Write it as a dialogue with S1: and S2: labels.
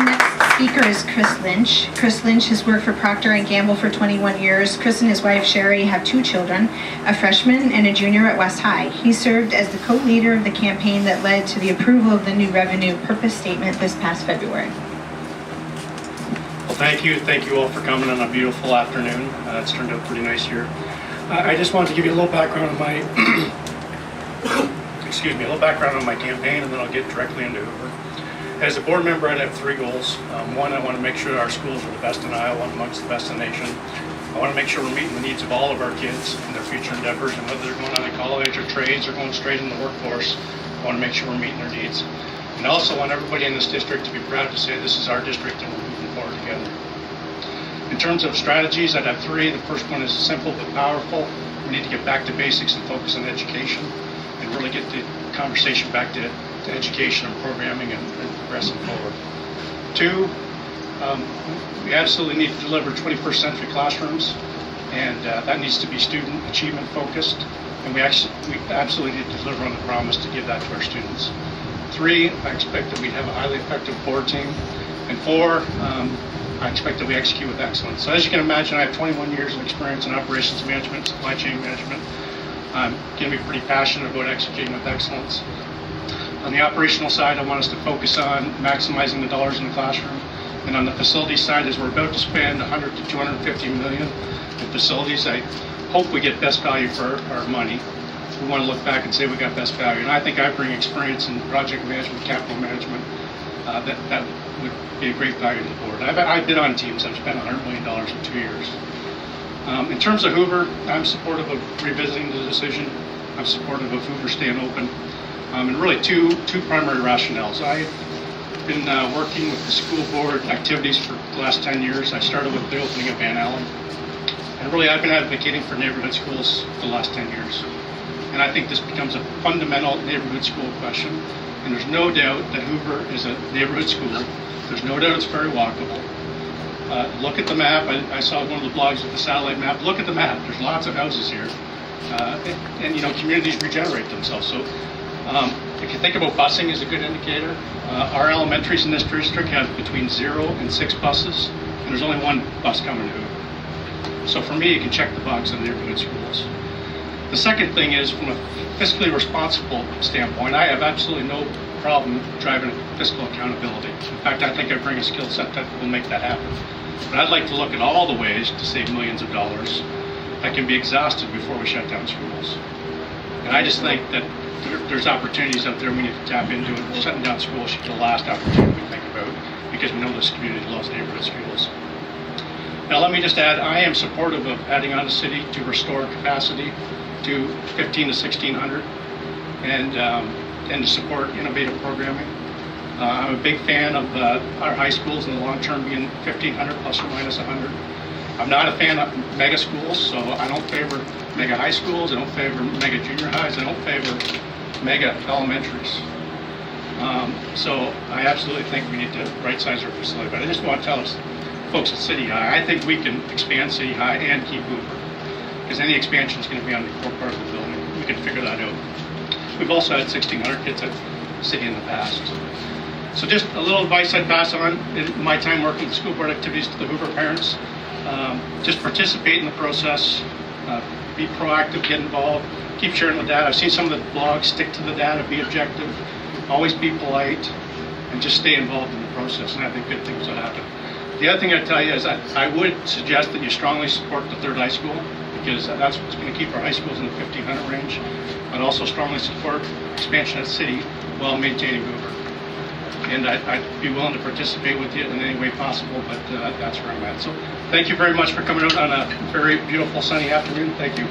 S1: Our next speaker is Chris Lynch. Chris Lynch has worked for Procter & Gamble for 21 years. Chris and his wife Sherry have 2 children, a freshman and a junior at West High. He served as the co-leader of the campaign that led to the approval of the new revenue purpose statement this past February.
S2: Well, thank you all for coming on a beautiful afternoon. It's turned out pretty nice here. I just wanted to give you a little background on my a little background on my campaign, and then I'll get directly into Hoover. As a board member, I'd have 3 goals. One, I want to make sure our schools are the best in Iowa and amongst the best in the nation. I want to make sure we're meeting the needs of all of our kids and their future endeavors, and whether they're going on to college or trades or going straight in the workforce, I want to make sure we're meeting their needs. And I also want everybody in this district to be proud to say this is our district and we're moving forward together. In terms of strategies, I'd have 3. The first one is simple but powerful. We need to get back to basics and focus on education and really get the conversation back to education and programming and progressing forward. 2, we absolutely need to deliver 21st century classrooms, and that needs to be student achievement focused, and we absolutely need to deliver on the promise to give that to our students. 3, I expect that we have a highly effective board team, and 4, I expect that we execute with excellence. So as you can imagine, I have 21 years of experience in operations management, supply chain management. I'm going to be pretty passionate about executing with excellence. On the operational side, I want us to focus on maximizing the dollars in the classroom. And on the facilities side, as we're about to spend 100 to 250 million in facilities, I hope we get best value for our money. We want to look back and say we got best value. And I think I bring experience in project management, capital management, that would be a great value to the board. I've been on teams that have spent $100 million in 2 years. In terms of Hoover, I'm supportive of revisiting the decision. I'm supportive of Hoover staying open. And really two primary rationales. I've been working with the school board activities for the last 10 years. I started with the opening of Van Allen. And really I've been advocating for neighborhood schools for the last 10 years. And I think this becomes a fundamental neighborhood school question. And there's no doubt that Hoover is a neighborhood school. There's no doubt it's very walkable. Look at the map. I saw one of the blogs with the satellite map. Look at the map. There's lots of houses here. And you know, communities regenerate themselves. So if you think about busing as a good indicator, our elementaries in this district have between 0 and 6 buses, and there's only 1 bus coming to Hoover. So for me, you can check the box on neighborhood schools. The second thing is, from a fiscally responsible standpoint, I have absolutely no problem driving fiscal accountability. In fact, I think I bring a skill set that will make that happen. But I'd like to look at all the ways to save millions of dollars that can be exhausted before we shut down schools. And I just think that there's opportunities out there we need to tap into, and shutting down schools should be the last opportunity we think about, because we know this community loves neighborhood schools. Now let me just add, I am supportive of adding on the city to restore capacity to 1,500 to 1,600 and to support innovative programming. I'm a big fan of our high schools in the long term being 1,500 plus or minus 100. I'm not a fan of mega schools, so I don't favor mega high schools, I don't favor mega junior highs, I don't favor mega elementaries. So I absolutely think we need to right-size our facility. But I just want to tell us, folks at City High, I think we can expand City High and keep Hoover, because any expansion is going to be on the core part of the building. We can figure that out. We've also had 1,600 kids at City in the past. So just a little advice I'd pass on in my time working with school board activities to the Hoover parents. Just participate in the process, be proactive, get involved, keep sharing the data. I've seen some of the blogs, stick to the data, be objective, always be polite, and just stay involved in the process, and I think good things will happen. The other thing I'd tell you is I would suggest that you strongly support the third high school, because that's what's going to keep our high schools in the 1,500 range, but also strongly support expansion at City while maintaining Hoover. And I'd be willing to participate with you in any way possible, but that's where I'm at. So thank you very much for coming out on a very beautiful sunny afternoon. Thank you.